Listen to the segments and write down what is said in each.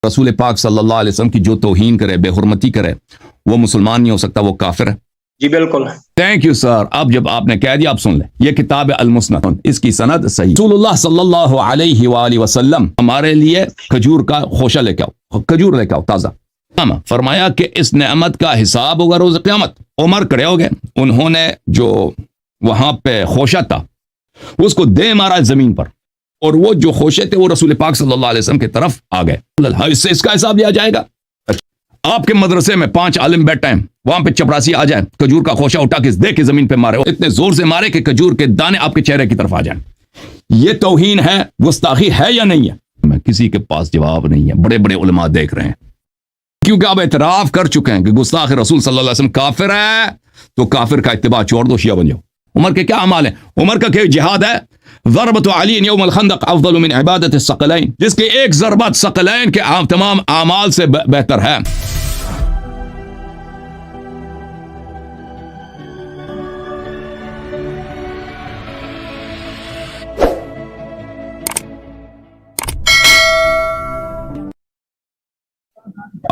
رسول پاک صلی اللہ علیہ وسلم کی جو توہین کرے، بے حرمتی کرے، وہ مسلمان نہیں ہو سکتا، وہ کافر ہے۔ جی بالکل۔ Thank you sir. اب جب آپ نے کہہ دیا، آپ سن لیں، یہ کتاب ہے المسند، اس کی سند صحیح۔ رسول اللہ صلی اللہ علیہ وآلہ وسلم ہمارے لیے کھجور کا خوشہ لے کے آؤ، کھجور لے کے آؤ تازہ۔ فرمایا کہ اس نعمت کا حساب ہوگا روز قیامت۔ عمر کھڑے ہو گئے، انہوں نے جو وہاں پہ خوشہ تھا اس کو دے مارا زمین پر، اور وہ جو خوشے تھے وہ رسول پاک صلی اللہ علیہ وسلم کی طرف آ گئے۔ اس سے اس کا حساب لیا جائے گا۔ آپ کے مدرسے میں 5 عالم بیٹھے ہیں، وہاں پہ چپراسی آ جائے، کھجور کا خوشہ اٹھا کے دے کے زمین پہ مارے، اتنے زور سے مارے کہ کھجور کے دانے آپ کے چہرے کی طرف آ جائیں۔ یہ توہین ہے، گستاخی ہے یا نہیں ہے؟ میں کسی کے پاس جواب نہیں ہے، بڑے بڑے علماء دیکھ رہے ہیں، کیونکہ آپ اعتراف کر چکے ہیں کہ گستاخ رسول صلی اللہ علیہ وسلم کافر ہے، تو کافر کا اتباع چھوڑ دو، شیعہ بن جاؤ۔ عمر کے کیا اعمال ہیں؟ عمر کا کہ جہاد ہے، ضربت علی یوم الخندق افضل من عبادت الثقلین، جس کی ایک ضربت ثقلین کے تمام اعمال سے بہتر ہے۔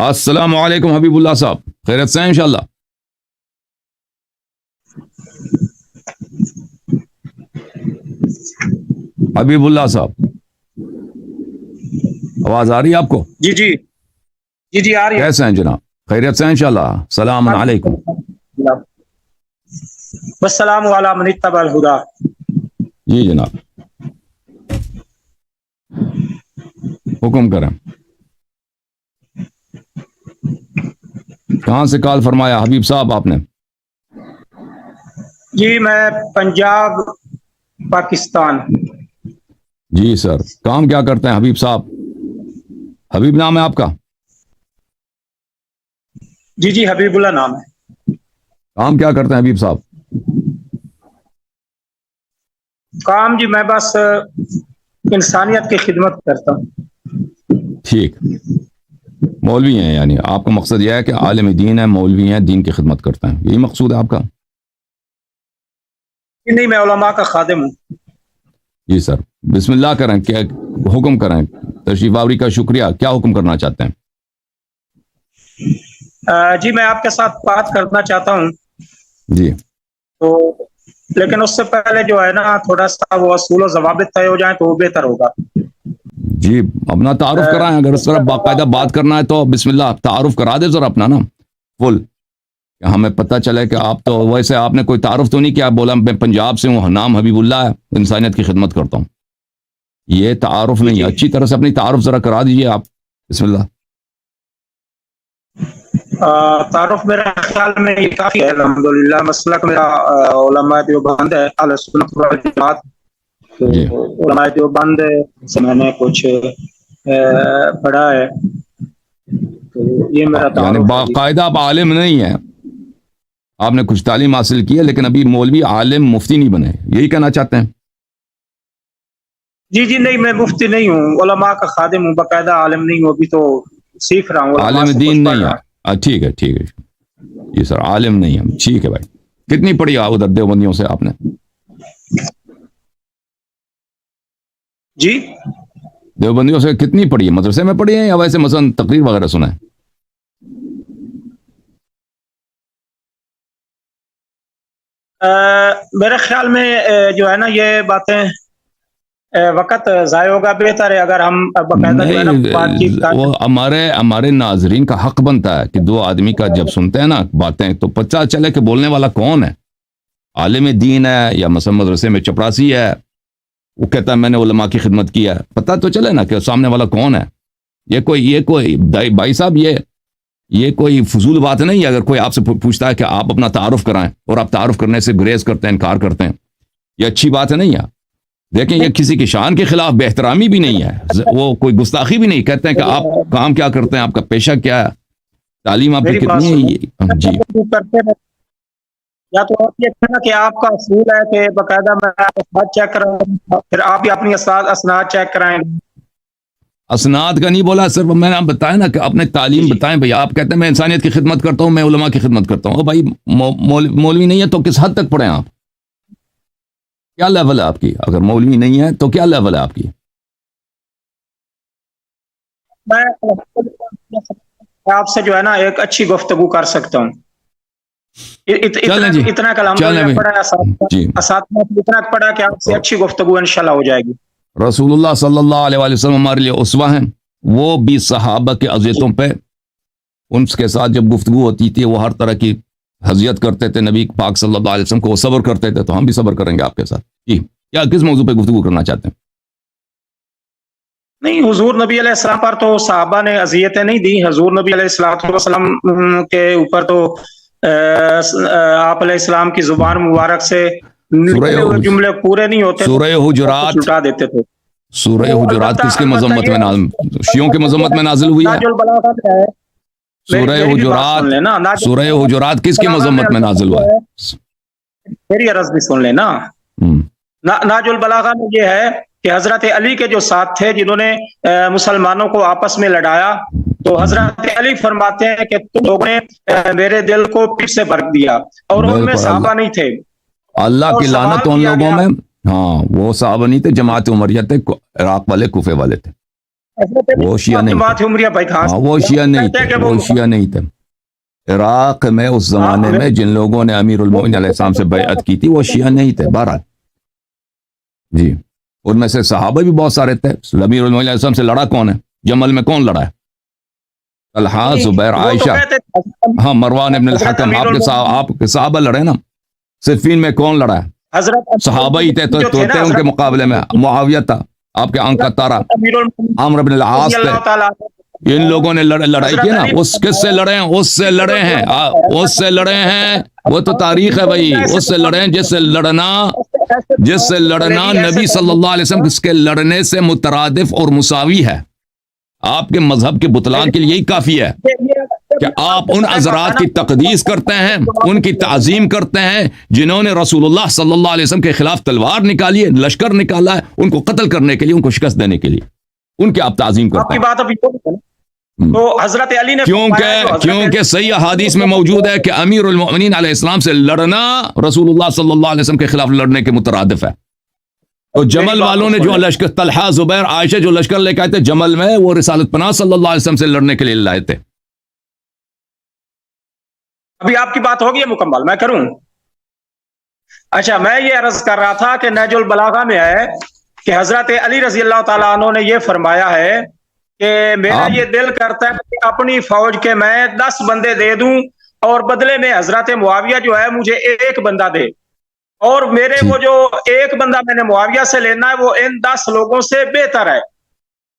السلام علیکم حبیب اللہ صاحب، خیرت سے ہیں انشاءاللہ؟ حبیب اللہ صاحب، آواز آ رہی ہے آپ کو؟ جی جی جی جی آ رہی ہے۔ کیسے ہیں جناب؟ خیریت سے ہیں انشاءاللہ؟ السلام علیکم۔ والسلام علی من اتبع الہدی۔ جی جناب، حکم کریں۔ کہاں سے کال فرمایا حبیب صاحب آپ نے؟ جی میں پنجاب پاکستان۔ جی سر، کام کیا کرتے ہیں حبیب صاحب؟ حبیب نام ہے آپ کا؟ جی جی حبیب اللہ نام ہے۔ کام کیا کرتے ہیں حبیب صاحب؟ کام جی میں بس انسانیت کی خدمت کرتا ہوں۔ ٹھیک، مولوی ہیں، یعنی آپ کا مقصد یہ ہے کہ عالم دین ہے، مولوی ہیں، دین کی خدمت کرتے ہیں، یہی مقصود ہے آپ کا؟ نہیں، میں علماء کا خادم ہوں۔ جی سر، بسم اللہ کریں، کیا حکم کریں؟ تشریف آوری کا شکریہ، کیا حکم کرنا چاہتے ہیں؟ جی میں آپ کے ساتھ بات کرنا چاہتا ہوں، جی تو لیکن اس سے پہلے جو ہے نا تھوڑا سا وہ اصول و ضوابط طے ہو جائیں تو وہ بہتر ہوگا۔ جی، اپنا تعارف کرائیں، اگر اس طرح باقاعدہ بات کرنا ہے تو بسم اللہ تعارف کرا دے ذرا اپنا نا فل، ہمیں پتہ چلے کہ آپ تو ویسے آپ نے کوئی تعارف تو نہیں کیا، بولا میں پنجاب سے ہوں، نام حبیب اللہ ہے، انسانیت کی خدمت کرتا ہوں، یہ تعارف نہیں ہے۔ اچھی طرح سے اپنی تعارف ذرا کرا دیجئے آپ، بسم اللہ۔ تعارف میرا خیال میں یہ کافی ہے، الحمدللہ۔ مسلک میرا علماء دیوبند ہے، اہل سنت والجماعت، تو علماء دیوبند سے میں نے کچھ پڑھا ہے، تو یہ میرا تعارف یعنی باقاعدہ آپ عالم نہیں ہیں، آپ نے کچھ تعلیم حاصل کی ہے لیکن ابھی مولوی عالم مفتی نہیں بنے، یہی کہنا چاہتے ہیں؟ جی جی نہیں، میں مفتی نہیں ہوں، علماء کا خادم ہوں، باقاعدہ عالم نہیں ہوں، ابھی تو سیکھ رہا ہوں، عالم دین نہیں ہے، ٹھیک ہے ٹھیک ہے جی سر، عالم نہیں ہے، ٹھیک ہے بھائی۔ کتنی پڑھی ادھر دیوبندیوں سے آپ نے؟ جی دیوبندیوں سے کتنی پڑھی ہے؟ مدرسے میں پڑھی ہیں یا ویسے مثلا تقریر وغیرہ سنا ہے؟ میرے خیال میں جو ہے نا یہ باتیں وقت ضائع ہوگا، بہتر ہے اگر ہم باقاعدہ جو ہے نا بات چیت کریں۔ وہ ہمارے ناظرین کا حق بنتا ہے کہ دو آدمی کا جب سنتے ہیں نا باتیں تو پتہ چلے کہ بولنے والا کون ہے، عالم دین ہے یا مثلا مدرسے میں چپراسی ہے، وہ کہتا ہے میں نے علماء کی خدمت کی ہے، پتہ تو چلے نا کہ سامنے والا کون ہے۔ یہ کوئی بھائی صاحب یہ کوئی فضول بات نہیں ہے، اگر کوئی آپ سے پوچھتا ہے کہ آپ اپنا تعارف کرائیں اور آپ تعارف کرنے سے گریز کرتے ہیں، انکار کرتے ہیں، یہ اچھی بات نہیں ہے۔ دیکھیں یہ کسی کی شان کے خلاف بے احترامی بھی نہیں ہے، وہ کوئی گستاخی بھی نہیں، کہتے ہیں کہ آپ کام کیا کرتے ہیں، آپ کا پیشہ کیا ہے، تعلیم آپ کی کتنی ہے؟ جی یا تو آپ یہ کہنا کہ آپ کا اصول ہے کہ باقاعدہ میں اسناد چیک کراؤں، پھر آپ ہی اپنی اسناد چیک کرائیں گے۔ اسناد کا نہیں بولا، صرف میں نے آپ بتایا نا کہ اپنے تعلیم بتائیں بھائی، آپ کہتے ہیں میں انسانیت کی خدمت کرتا ہوں، میں علماء کی خدمت کرتا ہوں، بھائی مولوی نہیں ہے تو کس حد تک پڑھیں آپ؟ کیا لیول ہے آپ کی؟ اگر مولوی نہیں ہے تو کیا لیول ہے آپ کی؟ میں آپ سے جو ہے نا ایک اچھی گفتگو کر سکتا ہوں. چلیں جی اتنا کلام چلیں بھی پڑا جی اتنا پڑا کہ آپ سے اچھی گفتگو انشاءاللہ ہو جائے گی. رسول اللہ صلی اللہ علیہ وآلہ وسلم ہمارے لیے اسوہ ہیں. وہ بھی صحابہ کے اذیتوں پہ ان کے ساتھ جب گفتگو ہوتی تھی وہ ہر طرح کی حضیت کرتے تھے نبی پاک صلی اللہ علیہ وسلم کو, وہ صبر کرتے تھے, تو ہم بھی صبر کریں گے آپ کے ساتھ. جی کیا کس موضوع پہ گفتگو کرنا چاہتے ہیں؟ نہیں, حضور نبی علیہ السلام پر تو صحابہ نے اذیتیں نہیں دی. حضور نبی علیہ السلام کے اوپر تو آپ علیہ السلام کی زبان مبارک سے نکلے ہوئے جملے پورے نہیں ہوتے, سورہ حجرات لٹا دیتے تھے. سورہ حجرات کس کی مذمت میں شیعوں کی مذمت میں نازل ہوئی ہے؟ سورہ حجرات کس کی مذمت میں نازل ہوا ہے؟ میری عرض بھی سن لینا. ناج البلاغہ میں یہ ہے کہ حضرت علی کے جو ساتھ تھے جنہوں نے مسلمانوں کو آپس میں لڑایا, تو حضرت علی فرماتے ہیں کہ تم لوگوں نے میرے دل کو پیٹ سے بھر دیا, اور ان میں صحابہ نہیں تھے. اللہ کی لعنت ان لوگوں میں. ہاں, وہ صحابہ نہیں تھے, جماعت عمریہ تھے, عراق والے کوفے والے تھے. وہ شیعہ نہیں تھے. وہ شیعہ نہیں تھے, وہ شیعہ نہیں تھے. عراق میں اس زمانے میں جن لوگوں نے امیر المومنین علیہ السلام سے بیعت کی تھی وہ شیعہ نہیں تھے. بہرحال جی, ان میں سے صحابہ بھی بہت سارے تھے. امیر المومنین علیہ السلام سے لڑا کون ہے؟ جمل میں کون لڑا ہے؟ طلحہ, زبیر, عائشہ. ہاں, مروان ابن الحکم. آپ کے صحابہ لڑے نا. صفین میں کون لڑا ہے؟ صحابہ ہی تھے, تو تھے ان کے مقابلے میں. معاویہ تھا, آپ کے آنکھ کا تارا. عمرو بن العاص تھے. ان لوگوں نے لڑائی کی نا. اس کس سے لڑے ہیں؟ اس سے لڑے ہیں, اس سے لڑے ہیں. وہ تو تاریخ ہے بھائی. اس سے لڑے ہیں جس سے لڑنا نبی صلی اللہ علیہ وسلم اس کے لڑنے سے مترادف اور مساوی ہے. آپ کے مذہب کے بطلان کے لیے یہی کافی ہے کہ آپ ان حضرات کی تقدیس کرتے ہیں, ان کی تعظیم کرتے ہیں جنہوں نے رسول اللہ صلی اللہ علیہ وسلم کے خلاف تلوار نکالی ہے, لشکر نکالا ہے, ان کو قتل کرنے کے لیے, ان کو شکست دینے کے لیے. ان کی آپ تعظیم کرتے ہیں. تو حضرت علی نے کیونکہ صحیح احادیث میں موجود ہے کہ امیر المؤمنین علیہ السلام سے لڑنا رسول اللہ صلی اللہ علیہ وسلم کے خلاف لڑنے کے مترادف ہے. تو جمل والوں نے جو لشکر, طلحہ, زبیر, عائشہ جو لشکر لے کے آئے تھے جمل میں, وہ رسالت پناہ صلی اللہ علیہ وسلم سے لڑنے کے لیے لائے تھے. ابھی آپ کی بات ہوگی مکمل, میں کروں. اچھا, میں یہ عرض کر رہا تھا کہ نہج البلاغہ میں ہے کہ حضرت علی رضی اللہ تعالیٰ عنہ نے یہ فرمایا ہے کہ میرا یہ دل کرتا ہے کہ اپنی فوج کے میں 10 بندے دے دوں, اور بدلے میں حضرت معاویہ جو ہے مجھے ایک بندہ دے, اور میرے وہ جو ایک بندہ میں نے معاویہ سے لینا ہے وہ ان 10 لوگوں سے بہتر ہے.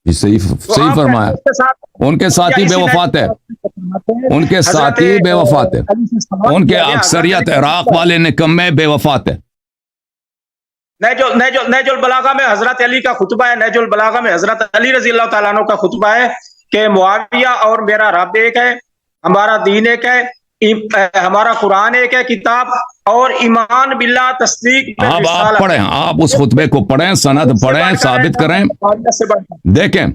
صحیح فرمایا. ان کے ساتھی بے وفات ہے, ان کے ساتھی بے وفات ہے, ان کے اکثریت عراق والے نکمے بے وفات ہے. نہج البلاغہ میں حضرت علی کا خطبہ ہے. نہج البلاغہ میں حضرت علی رضی اللہ تعالیٰ عنہ کا خطبہ ہے کہ معاویہ اور میرا رب ایک ہے, ہمارا دین ایک ہے, ہمارا قرآن ایک ہے کتاب, اور ایمان باللہ تصدیق. آپ پڑھیں, آپ اس خطبے کو پڑھیں, سند پڑھیں, ثابت کریں. دیکھیں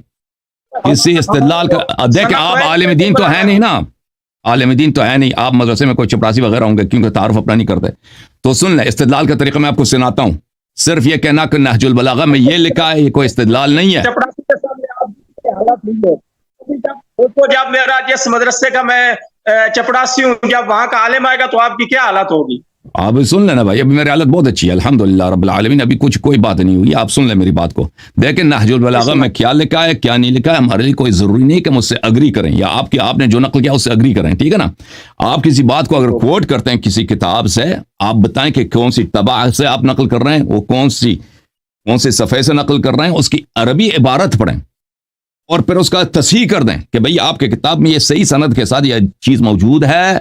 کسی استدلال کا, دیکھیں آپ عالم دین تو ہے نہیں نا, عالم دین تو ہے نہیں. آپ مدرسے میں کوئی چپراسی وغیرہ ہوں گے کیونکہ تعارف اپنا نہیں کرتے. تو سن لیں, استدلال کا طریقہ میں آپ کو سناتا ہوں. صرف یہ کہنا کہ نہج البلاغہ میں یہ لکھا ہے, یہ کوئی استدلال نہیں ہے. جب میرا جس مدرسے کا میں چپڑاسی ہوں, جب وہاں کا عالم آئے گا تو آپ کی کیا حالت ہوگی؟ آپ سن لینا بھائی, ابھی میری حالت بہت اچھی ہے الحمدللہ رب العالمین, ابھی کوئی بات نہیں ہوئی. آپ سن لیں میری بات کو. دیکھیں نہج البلاغہ میں کیا لکھا ہے کیا نہیں لکھا ہے, ہمارے لیے کوئی ضروری نہیں کہ مجھ سے اگری کریں, یا آپ نے جو نقل کیا اس سے اگری کریں, ٹھیک ہے نا. آپ کسی بات کو اگر کوٹ کرتے ہیں کسی کتاب سے, آپ بتائیں کہ کون سی طبع سے آپ نقل کر رہے ہیں, وہ کون سے صفحے سے نقل کر رہے ہیں, اس کی عربی عبارت پڑھیں, اور پھر اس کا تصحیح کر دیں کہ بھئی آپ کے کتاب میں یہ صحیح سند کے ساتھ یہ چیز موجود ہے.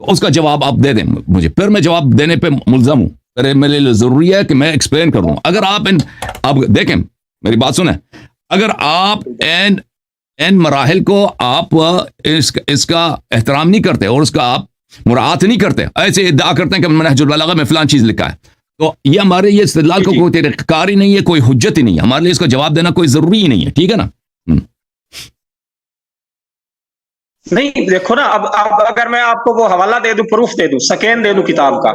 اس کا جواب آپ دے دیں مجھے, پھر میں جواب دینے پہ ملزم ہوں. میرے لیے ضروری ہے کہ میں ایکسپلین کر دوں. اگر آپ دیکھیں میری بات سنیں, اگر آپ این مراحل کو آپ اس کا احترام نہیں کرتے اور اس کا آپ مراعات نہیں کرتے, ایسے ادعا کرتے ہیں کہ نہج البلاغہ میں فلان چیز لکھا ہے, تو یہ ہمارے یہ استدلال کو کوئی طریقہ کار ہی نہیں ہے, کوئی حجت ہی نہیں ہے. ہمارے لیے اس کا جواب دینا کوئی ضروری ہی نہیں ہے, ٹھیک ہے نا. نہیں دیکھو نا, اب اگر میں آپ کو وہ حوالہ دے دوں, پروف دے دوں, سکین دے دوں کتاب کا,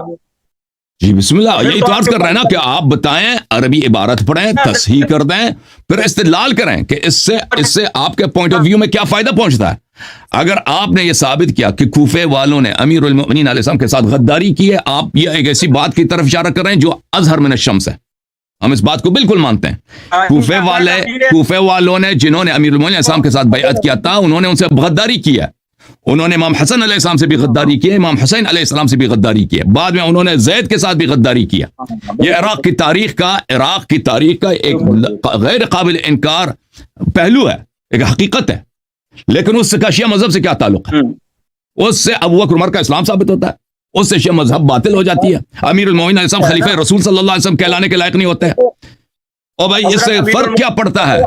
جی بسم اللہ، یہی تو عرض کر رہے ہیں نا کہ آپ بتائیں، عربی عبارت پڑھیں، تصحیح کر دیں، پھر استدلال کریں کہ اس سے آپ کے پوائنٹ آف ویو میں کیا فائدہ پہنچتا ہے. اگر آپ نے یہ ثابت کیا کہ کوفے والوں نے امیر المؤمنین علیہ السلام کے ساتھ غداری کی ہے، آپ یہ ایک ایسی بات کی طرف اشارہ کر رہے ہیں جو اظہر من الشمس ہے. ہم اس بات کو بالکل مانتے ہیں. کوفے والوں نے جنہوں نے امیر المؤمنین علیہ السلام کے ساتھ بیعت کیا تھا، انہوں نے ان سے غداری کی ہے. انہوں نے امام حسن علیہ السلام سے بھی غداری کی ہے، امام حسین علیہ السلام سے بھی غداری کی ہے، بعد میں انہوں نے زید کے ساتھ بھی غداری کیا. یہ عراق کی تاریخ کا ایک غیر قابل انکار پہلو ہے، ایک حقیقت ہے. لیکن اس کا شیعہ مذہب سے کیا تعلق ہے؟ اس سے ابو بکر عمر کا اسلام ثابت ہوتا ہے، اس سے شیعہ مذہب باطل ہو جاتی ہے. امیر المومنین علیہ السلام خلیفہ رسول صلی اللہ علیہ وسلم کہلانے کے لائق نہیں ہوتے ہیں. اور بھائی اس سے فرق کیا پڑتا ہے؟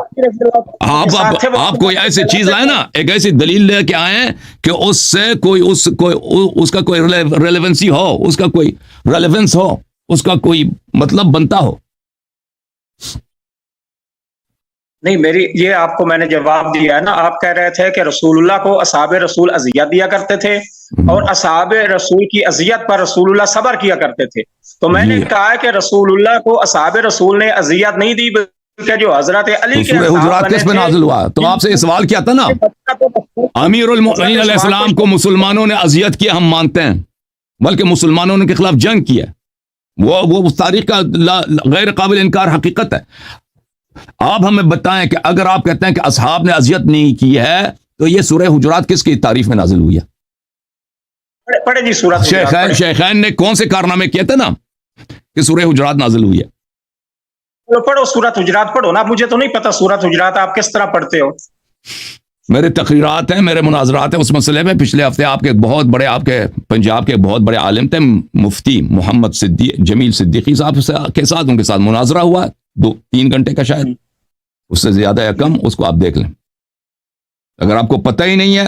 آپ کوئی ایسی چیز لائیں نا، ایک ایسی دلیل لے کے آئیں کہ اس سے اس کا کوئی ریلیونسی ہو، اس کا کوئی ریلیونس ہو، اس کا کوئی مطلب بنتا ہو. نہیں، میری یہ آپ کو میں نے جواب دیا ہے نا. آپ کہہ رہے تھے کہ رسول اللہ کو اصحاب رسول اذیت دیا کرتے تھے اور اصحاب رسول کی اذیت پر رسول اللہ صبر کیا کرتے تھے. تو میں نے کہا کہ رسول اللہ کو اصحاب رسول نے اذیت نہیں دی، بلکہ جو حضرت علی کے حجرات کس پہ نازل ہوا؟ تو آپ سے یہ سوال کیا تھا نا، امیر المؤمنین علیہ السلام کو مسلمانوں نے اذیت کیا ہم مانتے ہیں، بلکہ مسلمانوں نے کے خلاف جنگ کی ہے. وہ تاریخ کا غیر قابل انکار حقیقت ہے. آپ ہمیں بتائیں کہ اگر آپ کہتے ہیں کہ اصحاب نے اذیت نہیں کی ہے، تو یہ سورہ حجرات کس کی تعریف میں نازل ہوئی ہے؟ پڑھے جی سورۃ شیخین نے کون سے کارنامے کیے تھے نا کہ سورہ حجرات نازل ہوئی ہے؟ پڑھو سورۃ حجرات پڑھو نا. مجھے تو نہیں پتا سورۃ حجرات آپ کس طرح پڑھتے ہو. میرے تقریرات ہیں، میرے مناظرات ہیں اس مسئلے میں. پچھلے ہفتے آپ کے پنجاب کے بہت بڑے عالم تھے، مفتی محمد جمیل صدیقی صاحب کے ساتھ ان کے ساتھ مناظرہ ہوا 2-3 گھنٹے کا، شاید اس سے زیادہ یا کم. اس کو آپ دیکھ لیں. اگر آپ کو پتہ ہی نہیں ہے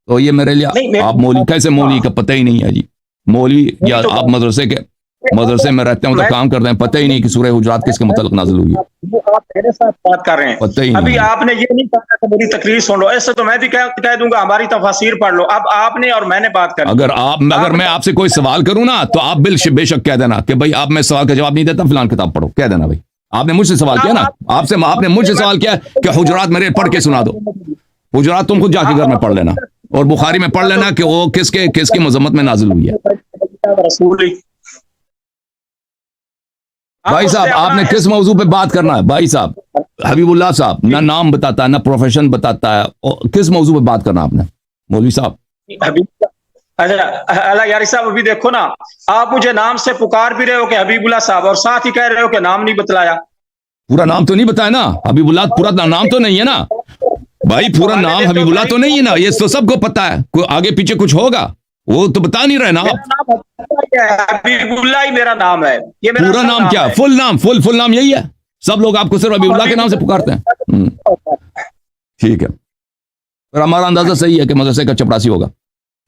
تو یہ میرے لیے آپ کیسے مولوی کا پتہ ہی نہیں ہے جی؟ مولوی یا آپ مدرسے میں رہتے ہیں تو کام کرتے ہیں، پتہ ہی نہیں کہ سورہ حجرات کس کے متعلق نازل ہوئی ہے. آپ میرے ساتھ بات کر رہے ہیں، پتہ ہی ابھی نہیں. آپ نے یہ نہیں کہا کہ میری تقریر سن لو. ایسے تو میں بھی کہہ دوں گا ہماری تفاسیر پڑھ لو. اب آپ نے اور میں نے بات کر، اگر میں آپ سے کوئی سوال کروں نا تو آپ بے شک کہہ دینا کہ بھائی آپ میں سوال کا جواب نہیں دیتا، فلان کتاب پڑھو، کہہ دینا. بھائی آپ نے مجھ سے سوال کیا نا، آپ نے مجھ سے سوال کیا کہ حجرات میرے پڑھ کے سنا دو. حجرات تم خود جا کے گھر میں پڑھ لینا، اور بخاری میں پڑھ لینا کہ وہ کس کی مذمت میں نازل ہوئی ہے. بھائی صاحب آپ نے کس موضوع پہ بات کرنا ہے؟ بھائی صاحب حبیب اللہ صاحب نہ نام بتاتا ہے، نہ پروفیشن بتاتا ہے، اور کس موضوع پہ بات کرنا آپ نے مولوی صاحب؟ اچھا یاری صاحب ابھی دیکھو نا، آپ مجھے نام سے پکار بھی رہے ہو کہ حبیب اللہ صاحب، اور ساتھ ہی کہہ رہے ہو کہ نام نہیں بتلایا. پورا نام تو نہیں بتایا نا حبیب اللہ، پورا نام تو نہیں ہے نا بھائی، پورا نام حبیب اللہ تو نہیں ہے نا. یہ تو سب کو پتا ہے، کوئی آگے پیچھے کچھ ہوگا وہ تو بتا نہیں رہے نا. حبیب اللہ ہی میرا نام ہے. یہ پورا نام کیا؟ فل نام یہی ہے. سب لوگ آپ کو صرف حبیب اللہ کے نام سے پکارتے ہیں. ٹھیک ہے، پر ہمارا اندازہ صحیح ہے کہ مدرسے کا چپڑاسی ہوگا.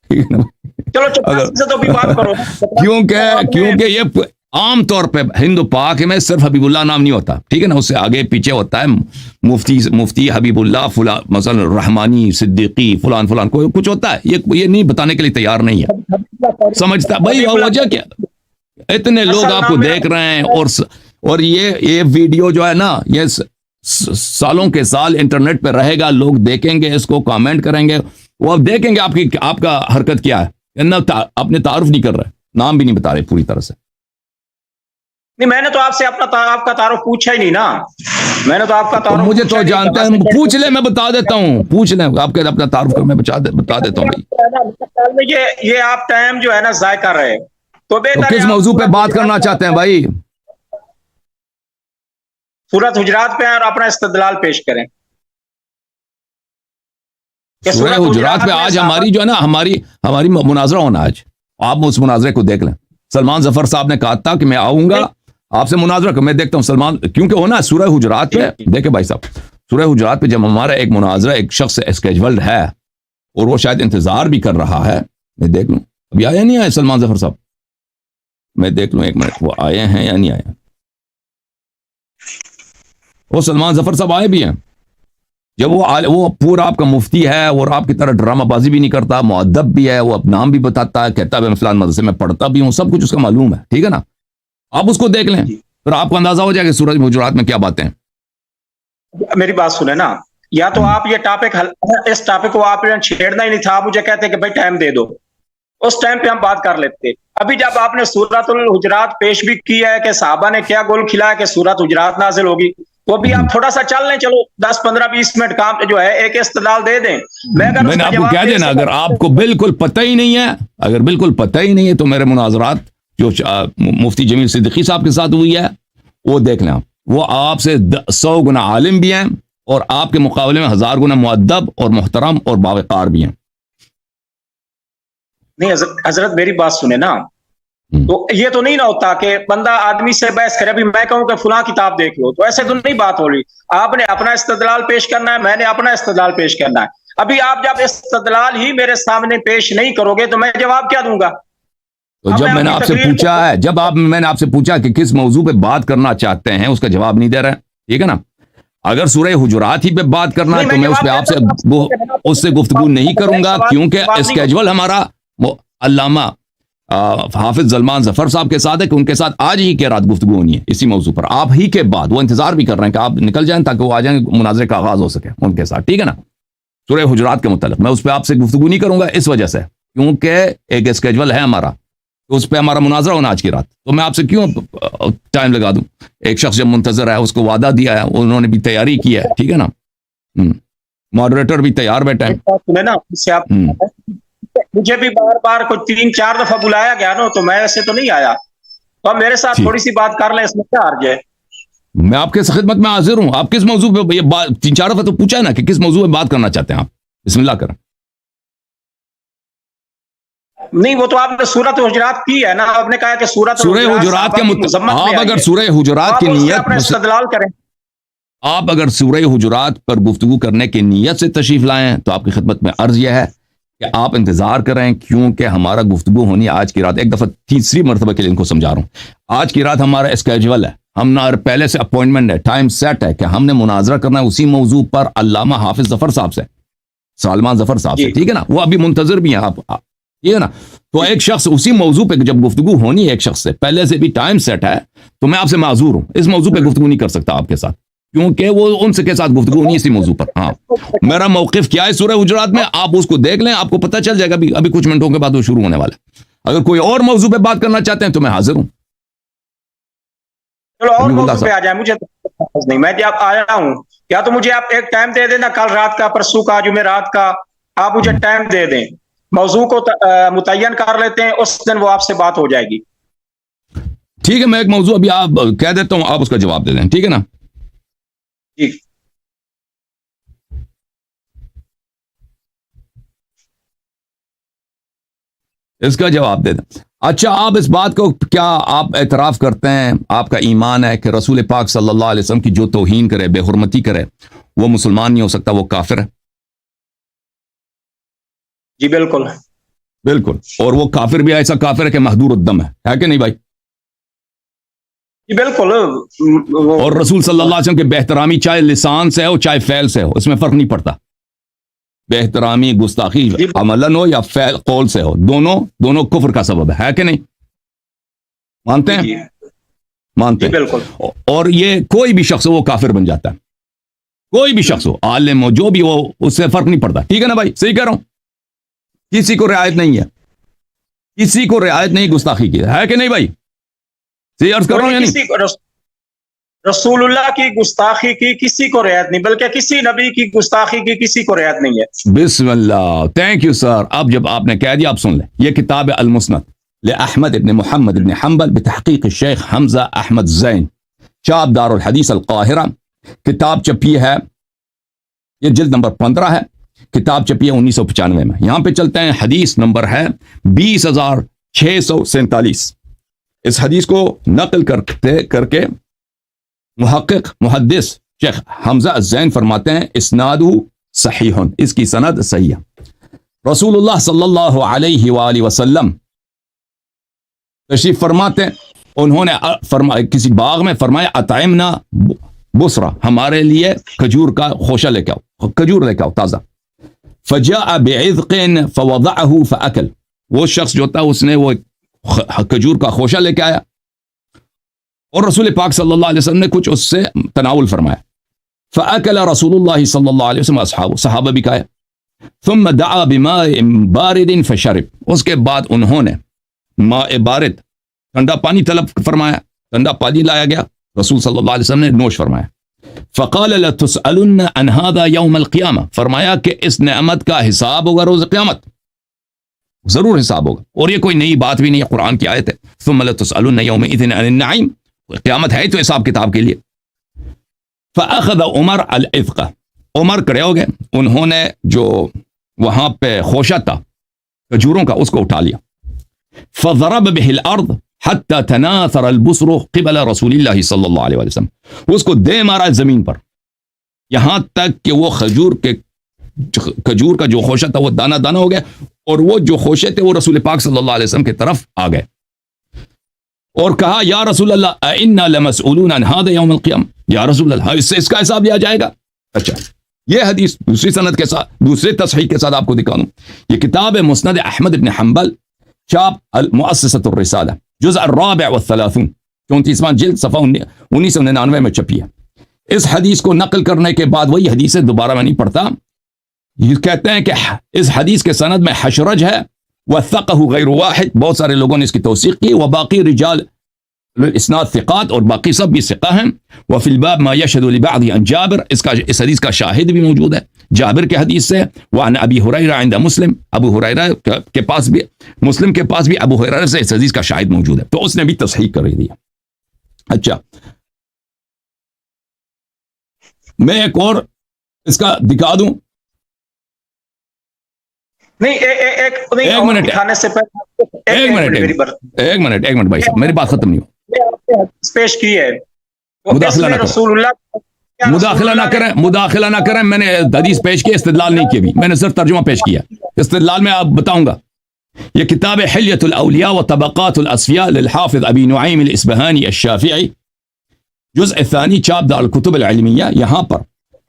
چلو چپڑاسی سے تو بھی بات کرو. کیونکہ یہ عام طور پہ ہند و پاک میں صرف حبیب اللہ نام نہیں ہوتا، ٹھیک ہے نا، اس سے آگے پیچھے ہوتا ہے مفتی حبیب اللہ فلان، مثلا رحمانی، صدیقی، فلان کوئی کچھ ہوتا ہے. یہ نہیں بتانے کے لیے تیار نہیں ہے. سمجھتا بھائی وجہ کیا؟ اتنے لوگ آپ کو دیکھ رہے ہیں، اور یہ ویڈیو جو ہے نا، یہ سالوں کے سال انٹرنیٹ پہ رہے گا. لوگ دیکھیں گے اس کو، کامنٹ کریں گے، وہ اب دیکھیں گے آپ کا حرکت کیا ہے. اپنے تعارف نہیں کر رہے، نام بھی نہیں بتا رہے پوری طرح سے. نہیں، میں نے تو آپ سے آپ کا تعارف پوچھا ہی نہیں نا. میں نے تو آپ کا تعارف، مجھے تو جانتے ہیں، پوچھ لیں، میں بتا دیتا ہوں. پوچھ لیں آپ کے اپنا تعارف کر، میں بتا دیتا ہوں. یہ آپ ٹائم جو ہے نا ضائع کر رہے. تو کس موضوع پہ بات کرنا چاہتے ہیں بھائی؟ سورۃ حجرات پہ اور اپنا استدلال پیش کریں. سورہ حجرات پہ آج ہماری جو ہے نا، ہماری مناظرہ ہونا آج. آپ اس مناظرے کو دیکھ لیں. سلمان ظفر صاحب نے کہا تھا کہ میں آؤں گا آپ سے مناظرہ کر. میں دیکھتا ہوں سلمان، کیونکہ ہونا سورہ حجرات پہ. دیکھیں بھائی صاحب، سورہ حجرات پہ جب ہمارا ایک مناظرہ ایک شخص اسکیجولڈ ہے اور وہ شاید انتظار بھی کر رہا ہے، میں دیکھ لوں ابھی آیا نہیں آیا سلمان ظفر صاحب. میں دیکھ لوں ایک منٹ، وہ آئے ہیں یا نہیں آئے. وہ سلمان ظفر صاحب آئے بھی ہیں. جب وہ پورا آپ کا مفتی ہے اور آپ کی طرح ڈرامہ بازی بھی نہیں کرتا، مؤدب بھی ہے، وہ اپنا نام بھی بتاتا ہے، کہتا ہے میں فلان مدرسے میں پڑھتا بھی ہوں، سب کچھ اس کا معلوم ہے، ٹھیک ہے نا. آپ اس کو دیکھ لیں, پھر آپ کو اندازہ ہو جائے کہ سورہ حجرات میں کیا باتیں ہیں. میری بات سنیں نا, یا تو آپ یہ ٹاپک اس ٹاپک کو آپ نے چھیڑنا ہی نہیں تھا, آپ مجھے کہتے کہ بھائی ٹائم دے دو, اس ٹائم پہ ہم بات کر لیتے. ابھی جب آپ نے سورۃ الحجرات پیش بھی کیا ہے کہ صحابہ نے کیا گول کھلایا کہ سورۃ حجرات نازل ہوگی, تو ابھی آپ تھوڑا سا چل لیں, چلو 10-15-20 منٹ کام جو ہے ایک استدلال دے دیں. میں نے آپ کو کہہ دیا نا, اگر آپ کو بالکل پتہ ہی نہیں ہے, اگر بالکل پتہ ہی نہیں ہے, تو میرے مناظرات جو مفتی جمیل صدیقی صاحب کے ساتھ ہوئی ہے وہ دیکھ لیں آپ. وہ آپ سے 100 گنا عالم بھی ہیں اور آپ کے مقابلے میں 1000 گنا مؤدب اور محترم اور باوقار بھی ہیں. نہیں حضرت میری بات سنیں نا, تو یہ تو نہیں نہ ہوتا کہ بندہ آدمی سے بحث کرے. ابھی میں کہوں کہ فلاں کتاب دیکھ لو, تو ایسے تو نہیں بات ہو رہی. آپ نے اپنا استدلال پیش کرنا ہے, میں نے اپنا استدلال پیش کرنا ہے. ابھی آپ جب استدلال ہی میرے سامنے پیش نہیں کرو گے تو میں جواب کیا دوں گا؟ تو جب میں نے آپ سے پوچھا ہے, میں نے آپ سے پوچھا کہ کس موضوع پہ بات کرنا چاہتے ہیں, اس کا جواب نہیں دے رہے, ٹھیک ہے نا. اگر سورہ حجرات ہی پہ بات کرنا ہے تو میں اس پہ آپ سے اس سے گفتگو نہیں کروں گا, کیونکہ اسکیجول ہمارا علامہ حافظ سلمان ظفر صاحب کے ساتھ ہے کہ ان کے ساتھ آج ہی کے رات گفتگو ہونی ہے اسی موضوع پر. آپ ہی کے بعد وہ انتظار بھی کر رہے ہیں کہ آپ نکل جائیں تاکہ وہ آ جائیں, مناظرے کا آغاز ہو سکے ان کے ساتھ, ٹھیک ہے نا. سورہ حجرات کے متعلق میں اس پہ آپ سے گفتگو نہیں کروں گا اس وجہ سے, کیونکہ ایک اسکیجول ہے ہمارا, اس پہ ہمارا مناظرہ ہونا آج کی رات. تو میں آپ سے کیوں ٹائم لگا دوں؟ ایک شخص جب منتظر ہے, اس کو وعدہ دیا ہے, انہوں نے بھی تیاری کی ہے, ٹھیک ہے نا. ماڈریٹر بھی تیار بیٹھا ہے. مجھے بھی بار بار کوئی 3-4 دفعہ بلایا گیا نا, تو میں ایسے تو نہیں آیا. تو اب میرے ساتھ تھوڑی سی بات کر لیں, اس میں کیا حرج ہے؟ میں آپ کے خدمت میں حاضر ہوں. آپ کس موضوع پہ, یہ 3-4 دفعہ تو پوچھا ہے نا کہ کس موضوع پہ بات کرنا چاہتے ہیں آپ. بسم اللہ کریں. نہیں, وہ تو آپ نے سورۃ حجرات کی ہے نا, آپ نے کہا کہ سورۃ حجرات کے آپ اگر سورہ حجرات کی نیت استدلال کریں, آپ اگر سورہ حجرات پر گفتگو کرنے کی نیت سے تشریف لائیں تو آپ کی خدمت میں عرض یہ ہے کہ آپ انتظار کریں, کیونکہ ہمارا گفتگو ہونی ہے آج کی رات. ایک دفعہ تیسری مرتبہ کے لیے ان کو سمجھا رہا ہوں, آج کی رات ہمارا اسکیجول ہے, ہم نہ پہلے سے اپوائنٹمنٹ ہے, ٹائم سیٹ ہے کہ ہم نے مناظرہ کرنا ہے اسی موضوع پر علامہ حافظ ظفر صاحب سے, سلمان ظفر صاحب سے, ٹھیک ہے نا. وہ ابھی منتظر بھی ہیں آپ, ٹھیک ہے نا. تو ایک شخص اسی موضوع پہ جب گفتگو ہونی ہے ایک شخص سے, پہلے سے بھی ٹائم سیٹ ہے, تو میں آپ سے معذور ہوں, اس موضوع پہ گفتگو نہیں کر سکتا آپ کے ساتھ, کیونکہ وہ ان سے کے ساتھ گفتگو نہیں اسی موضوع پر. ہاں, میرا موقف کیا ہے سورہ حجرات میں, آپ اس کو دیکھ لیں, آپ کو پتہ چل جائے گا. ابھی کچھ منٹوں کے بعد وہ شروع ہونے والا ہے. اگر کوئی اور موضوع پہ بات کرنا چاہتے ہیں تو میں حاضر ہوں. چلو اور موضوع پہ آ جائیں, مجھے نہیں, میں جب آیا ہوں, یا تو مجھے آپ ایک ٹائم دے دینا, کل رات کا, پرسوں کا, جمعرات کا, آپ مجھے ٹائم دے دیں, موضوع کو متعین کر لیتے ہیں, اس دن وہ آپ سے بات ہو جائے گی. ٹھیک ہے, میں ایک موضوع ابھی آپ کہہ دیتا ہوں, آپ اس کا جواب دے دیں, ٹھیک ہے نا. ٹھیک, اس کا جواب دے دیں. اچھا, آپ اس بات کو کیا آپ اعتراف کرتے ہیں, آپ کا ایمان ہے کہ رسول پاک صلی اللہ علیہ وسلم کی جو توہین کرے, بے حرمتی کرے, وہ مسلمان نہیں ہو سکتا, وہ کافر ہے؟ جی بالکل بالکل. اور وہ کافر بھی ایسا کافر ہے کہ محدور الدم ہے کہ نہیں بھائی؟ جی بالکل. اور رسول صلی اللہ علیہ وسلم کے بے احترامی چاہے لسان سے ہو چاہے فعل سے ہو, اس میں فرق نہیں پڑتا. بے احترامی گستاخی عملاً ہو یا فعل قول سے ہو, دونوں کفر کا سبب ہے کہ نہیں؟ مانتے ہیں؟ مانتے ہیں. بالکل. اور یہ کوئی بھی شخص ہو وہ کافر بن جاتا ہے, کوئی بھی شخص ہو, عالم ہو, جو بھی ہو, اس سے فرق نہیں پڑتا, ٹھیک ہے نا بھائی؟ صحیح کہہ رہا ہوں, کسی کو رعایت نہیں ہے, کسی کو رعایت نہیں گستاخی کی ہے کہ نہیں بھائی؟ صحیح عرض کر رہا ہوں یا نہیں؟ رسول اللہ کی گستاخی کی کسی کو رعایت نہیں, بلکہ کسی نبی کی گستاخی کی کسی کو رعایت نہیں ہے. بسم اللہ, تھینک یو سر. اب جب آپ نے کہہ دیا, آپ سن لیں. یہ کتاب المسند لأحمد ابن محمد ابن حنبل بتحقیق الشیخ حمزہ احمد زین, چاپ دار الحدیث القاہرہ. کتاب چھپی ہے, یہ جلد نمبر 15 ہے, کتاب چھپی ہے 1995 میں. یہاں پہ چلتے ہیں, حدیث نمبر ہے 20,647. اس حدیث کو نقل کر کے محقق محدث شیخ حمزہ الزین فرماتے ہیں اسناد صحیح, اس کی سند صحیح ہے. رسول اللہ صلی اللہ علیہ وآلہ وسلم تشریف فرماتے ہیں, انہوں نے کسی باغ میں فرمایا اطعمنا بسرا, ہمارے لیے کھجور کا خوشہ لے کے آؤ, کھجور لے کے آؤ تازہ. فجاء بعذق فوضعه فاکل, وہ شخص جو تھا اس نے وہ کھجور کا خوشہ لے کے آیا, اور رسول پاک صلی اللہ علیہ وسلم نے کچھ اس سے تناول فرمایا. فأكل رسول اللہ صلی اللہ علیہ وسلم اصحابہ، صحابہ بھی کھائے. ثم دعا بماء بارد فشرب، اس کے بعد انہوں نے ماء بارد، ٹھنڈا پانی طلب فرمایا، ٹھنڈا پانی لایا گیا، رسول صلی اللہ علیہ وسلم نے نوش فرمایا. فقال لتسألن عن هذا يوم القیامہ، فرمایا کہ اس نعمت کا حساب ہوگا روز قیامت، ضرور حساب ہوگا، اور یہ کوئی نئی بات بھی نہیں ہے، قرآن کی آیت ہے. ثم لتسألن يومئذ عن النعیم، قیامت ہے تو حساب کتاب کے لیے. فأخذ عمر العذق، عمر کھڑے ہو گئے، انہوں نے جو وہاں پہ خوشہ تھا کھجوروں کا اس کو اٹھا لیا. فضرب به الارض حتى تناثر البصر قبل رسول اللہ صلی اللہ علیہ وسلم، اس کو دے مارا زمین پر یہاں تک کہ وہ کھجور کا جو خوشہ تھا وہ دانہ دانہ ہو گیا، اور وہ جو خوشے تھے وہ رسول پاک صلی اللہ علیہ وسلم کی طرف آ گئے اور کہا یا رسول اللہ انا لمسئولون عن هذا يوم القیامہ، یا رسول اللہ اس کا حساب لیا جائے گا. اچھا یہ حدیث دوسری سند کے ساتھ، دوسرے تصحیح کے ساتھ آپ کو دکھا دوں. یہ کتاب ہے مسند احمد بن حنبل، چاپ المؤسسۃ الرسالہ، جزء الرابع والثلاثون، 34واں جلد، صفحہ 1999 میں چھپی ہے. اس حدیث کو نقل کرنے کے بعد وہی حدیث ہے، دوبارہ میں نہیں پڑھتا. یہ کہتے ہیں کہ اس حدیث کے سند میں حشرج ہے، وثقہ غیر واحد، بہت سارے لوگوں نے اس کی توثیق کی، وباقی رجال اسناد ثقات، اور باقی سب بھی ثقہ ہیں. وفی الباب ما یشهد لبعض عن جابر، اس حدیث کا شاہد بھی موجود ہے جابر کے حدیث سے. وعن ابی ہریرہ عند مسلم، ابو ہریرہ کے پاس بھی، مسلم کے پاس بھی ابو ہریرہ سے اس حدیث کا شاہد موجود ہے، تو اس نے بھی تصحیح کر دیا. اچھا میں ایک اور اس کا دکھا دوں. ایک منٹ بھائی صاحب، میری بات ختم نہیں ہو. پیش کی ہے مداخلہ نہ کریں، میں نے حدیث پیش کی، استدلال نہیں کی، بھی میں نے صرف ترجمہ پیش کیا، استدلال میں آپ بتاؤں گا. یہ کتاب حلیۃ الاولیاء و طبقات الاصفیاء للحافظ ابی نعیم الاصبہانی الشافعی، جزء الثانی، چاپ دار الکتب العلمیہ. یہاں پر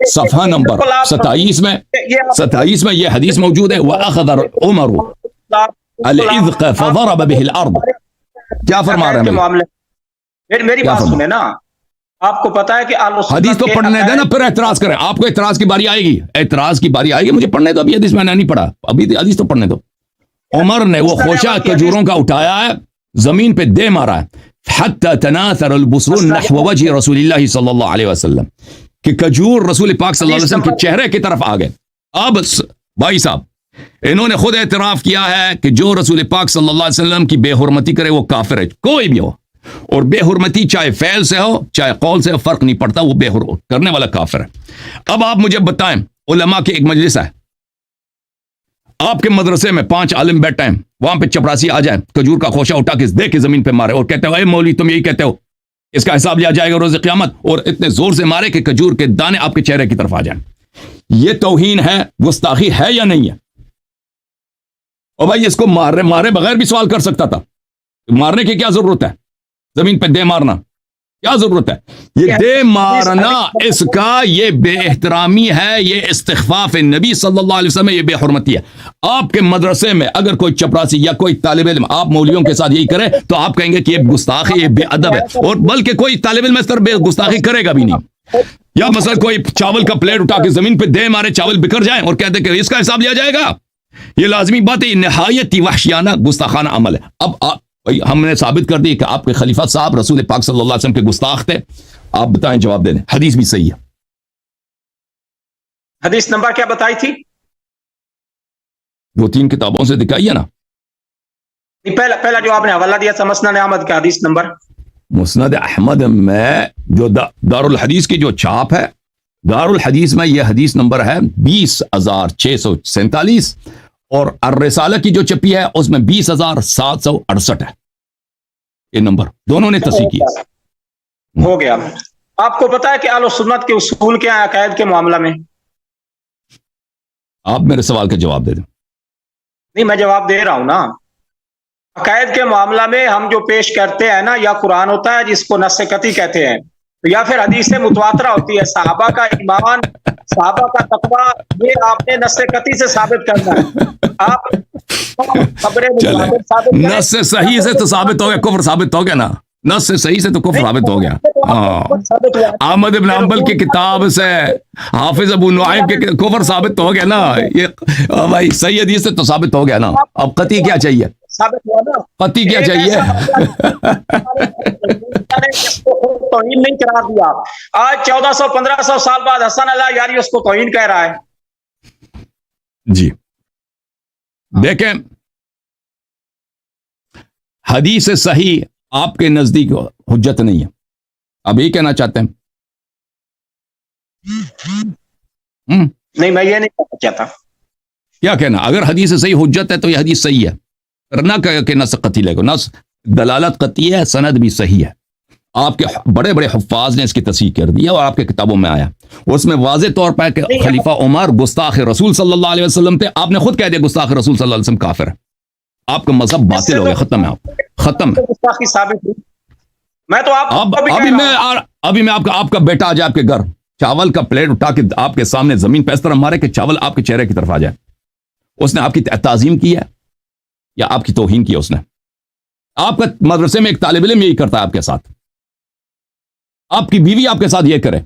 صفحہ نمبر 27 میں یہ حدیث موجود ہے. وَأَخَذَ عُمَرُ الْعِذْقَ فَضَرَبَ بِهِ الْأَرْض. کیا فرما رہے ہیں؟ میری بات سنیں نا، آپ کو پتا ہے کہ حدیث تو پڑھنے دیں نا، پھر اعتراض کریں. آپ کو اعتراض کی باری آئے گی، اعتراض کی باری آئے گی، مجھے پڑھنے دو. ابھی حدیث میں نے نہیں پڑھا، ابھی حدیث تو پڑھنے دو. عمر نے وہ خوشہ کھجوروں کا اٹھایا ہے، زمین پہ دے مارا ہے. حَتَّى تَنَاثَرَ الْبُصْرُ نَحْوَ وَجْهِ رسول اللہ صلی اللہ علیہ وسلم، کہ کھجور رسول پاک صلی اللہ علیہ وسلم کے چہرے کی طرف آ گئے. اب بھائی صاحب انہوں نے خود اعتراف کیا ہے کہ جو رسول پاک صلی اللہ علیہ وسلم کی بے حرمتی کرے وہ کافر ہے، کوئی بھی ہو. اور بے حرمتی چاہے فعل سے ہو چاہے قول سے ہو، فرق نہیں پڑتا، وہ بے حرمت کرنے والا کافر ہے. اب آپ مجھے بتائیں، علماء کی ایک مجلس ہے، آپ کے مدرسے میں 5 عالم بیٹھے ہیں، وہاں پہ چپراسی آ جائے، کھجور کا خوشہ اٹھا کے دے کے زمین پہ مارے اور کہتے ہو اے مولوی تم یہی کہتے ہو، اس کا حساب لیا جائے گا روز قیامت، اور اتنے زور سے مارے کہ کھجور کے دانے آپ کے چہرے کی طرف آ جائیں. یہ توہین ہے، گستاخی ہے یا نہیں ہے؟ اور بھائی اس کو مارے بغیر بھی سوال کر سکتا تھا، مارنے کی کیا ضرورت ہے؟ زمین پہ دے مارنا کیا ضرورت ہے؟ یہ دے مارنا اس کا یہ بے احترامی ہے، یہ استخفاف نبی صلی اللہ علیہ وسلم، یہ بے حرمتی ہے. آپ کے مدرسے میں اگر کوئی چپراسی یا کوئی طالب علم آپ مولویوں کے ساتھ یہی کرے تو آپ کہیں گے کہ یہ گستاخ ہے، یہ بے ادب ہے، اور بلکہ کوئی طالب علم اس طرح بے گستاخی کرے گا بھی نہیں. یا مثلا کوئی چاول کا پلیٹ اٹھا کے زمین پہ دے مارے، چاول بکھر جائیں اور کہتے کہ اس کا حساب لیا جائے گا، یہ لازمی بات ہے، یہ نہایت ہی وحشیانہ گستاخانہ عمل ہے. اب ہم نے ثابت کر دی کہ آپ کے خلیفہ صاحب رسول پاک صلی اللہ علیہ وسلم کے گستاخ تھے. آپ بتائیں، جواب دے دیں. حدیث بھی صحیح ہے. حدیث نمبر کیا بتائی تھی؟ 2-3 کتابوں سے دکھائیے نا. پہلا جو آپ نے حوالہ دیا تھا مسند احمد کا حدیث نمبر، مسند احمد میں جو دار الحدیث کی جو چھاپ ہے، دار الحدیث میں یہ حدیث نمبر ہے 20,647، اور الرسالہ کی جو چھپی ہے اس میں 20,768 ہے. یہ نمبر دونوں نے تصحیح کیا. ہو گیا. آپ کو پتا ہے کہ اہل سنت کے اصول کیا ہیں عقائد کے معاملہ میں؟ آپ میرے سوال کا جواب دے دیں. نہیں، میں جواب دے رہا ہوں نا. عقائد کے معاملہ میں ہم جو پیش کرتے ہیں نا، یا قرآن ہوتا ہے جس کو نص قطعی کہتے ہیں، یا پھر حدیث متواترہ ہوتی ہے. صحابہ کا ایمان، صحابہ کا تقویٰ، یہ آپ نے نص قطعی سے ثابت کرنا ہے. آپ نص صحیح سے تو ثابت ہو گیا، کفر ثابت ہو گیا نا. نص سے صحیح سے تو کفر ثابت ہو گیا. احمد ابن حنبل کی کتاب سے حافظ ابو نعیم کے کفر ثابت ہو گیا نا. یہ بھائی صحیح حدیث سے تو ثابت ہو گیا نا. اب قطعی کیا چاہیے؟ قطعی کیا چاہیے؟ توہین نہیں قرار دیا. آج 1400-1500 سال بعد حسن اللہ یاری اس کو توہین کہہ رہا ہے. جی دیکھیں، حدیث صحیح آپ کے نزدیک حجت نہیں ہے. اب یہ کہنا چاہتے ہیں؟ نہیں، میں یہ نہیں کہنا چاہتا. کیا کہنا؟ اگر حدیث صحیح حجت ہے تو یہ حدیث صحیح ہے. نہ کہ نص قطعی لے گو. نص دلالت قطعی ہے، سند بھی صحیح ہے. آپ کے بڑے بڑے حفاظ نے اس کی تصحیح کر دی اور آپ کے کتابوں میں آیا. اس میں واضح طور پر کہ خلیفہ عمر گستاخ رسول صلی اللہ علیہ وسلم تھے. آپ نے خود کہہ دیا گستاخ رسول صلی اللہ علیہ وسلم کافر ہے. آپ کا مذہب باطل ہو گیا، ختم ہے. آپ ختم ہے. میں تو ابھی میں آپ کا بیٹا آ جائے آپ کے گھر، چاول کا پلیٹ اٹھا کے آپ کے سامنے زمین پہ اس طرح مارے کہ چاول آپ کے چہرے کی طرف آ جائے، اس نے آپ کی تعظیم کی ہے یا آپ کی توہین کی؟ اس نے آپ کا مدرسے میں ایک طالب علم یہی کرتا ہے آپ کے ساتھ. آپ کی بیوی آپ کے ساتھ یہ کرے،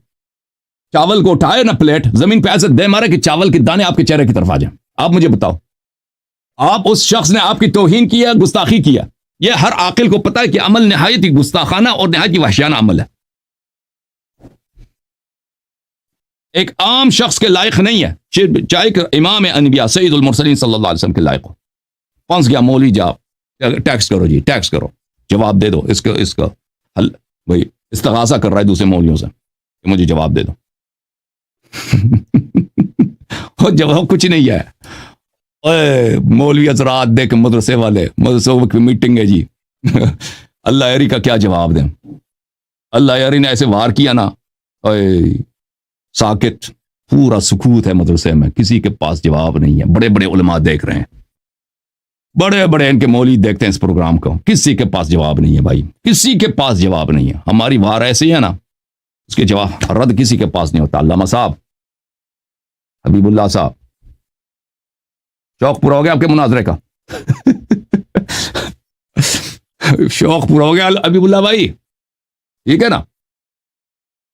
چاول کو اٹھائے نا پلیٹ زمین پہ ایسے دے مارے کہ چاول کے دانے آپ کے چہرے کی طرف آ جائیں. آپ مجھے بتاؤ، آپ اس شخص نے آپ کی توہین کی ہے، گستاخی کی ہے. یہ ہر عاقل کو پتا ہے کہ عمل نہایت ہی گستاخانہ اور نہایت ہی وحشیانہ عمل ہے. ایک عام شخص کے لائق نہیں ہے، چاہے کہ امام انبیاء سید المرسلین صلی اللہ علیہ وسلم کے لائق ہو. پھنس گیا مولوی، جا ٹیکس کرو جی، ٹیکس کرو، جواب دے دو. اس کا حل بھائی استغاثہ کر رہا ہے دوسرے مولویوں سے کہ مجھے جواب دے دو. اور جواب کچھ نہیں ہے. اے مولوی حضرات دیکھ، مدرسے والے مدرسوں کی میٹنگ ہے جی. اللہ یاری کا کیا جواب دیں؟ اللہ یاری نے ایسے وار کیا نا، اے ساکت، پورا سکوت ہے مدرسے میں، کسی کے پاس جواب نہیں ہے. بڑے بڑے علماء دیکھ رہے ہیں، بڑے بڑے ان کے مولوی دیکھتے ہیں اس پروگرام کو، کسی کے پاس جواب نہیں ہے بھائی، کسی کے پاس جواب نہیں ہے. ہماری وار ایسی ہے نا، اس کے جواب رد کسی کے پاس نہیں ہوتا. علامہ صاحب، حبیب اللہ صاحب، شوق پورا ہو گیا آپ کے مناظرے کا؟ شوق پورا ہو گیا حبیب اللہ بھائی، ٹھیک ہے نا؟